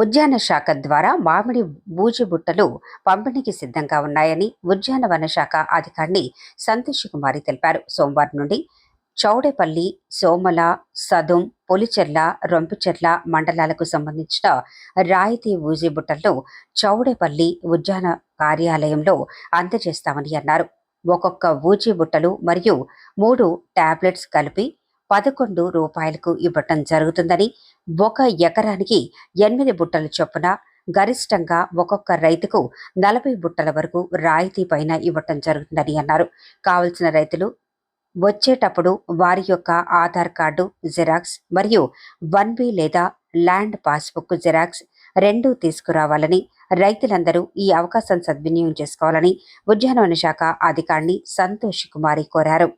ఉద్యాన శాఖ ద్వారా మామిడి బూజు బుట్టలు పంపిణీకి సిద్ధంగా ఉన్నాయని ఉద్యానవన శాఖ అధికారిని సంతోష్ కుమారి తెలిపారు. సోమవారం నుండి చౌడేపల్లి, సోమల, సదుం, పులిచెర్ల, రొంపిచెర్ల మండలాలకు సంబంధించిన రాయితీ ఊజీ బుట్టలను చౌడేపల్లి ఉద్యాన కార్యాలయంలో అందజేస్తామని అన్నారు. ఒక్కొక్క ఊజీ బుట్టలు మరియు 3 టాబ్లెట్స్ కలిపి రూ. 11కు ఇవ్వటం జరుగుతుందని, 1 ఎకరానికి 8 బుట్టల చొప్పున గరిష్టంగా ఒక్కొక్క రైతుకు 40 బుట్టల వరకు రాయితీ పైన ఇవ్వటం జరుగుతుందని అన్నారు. కావలసిన రైతులు వచ్చేటప్పుడు వారి యొక్క ఆధార్ కార్డు జిరాక్స్ మరియు 1B లేదా ల్యాండ్ పాస్బుక్ జిరాక్స్ 2 తీసుకురావాలని, రైతులందరూ ఈ అవకాశం సద్వినియోగం చేసుకోవాలని ఉద్యానవన శాఖ అధికారిని సంతోష్ కుమారి కోరారు.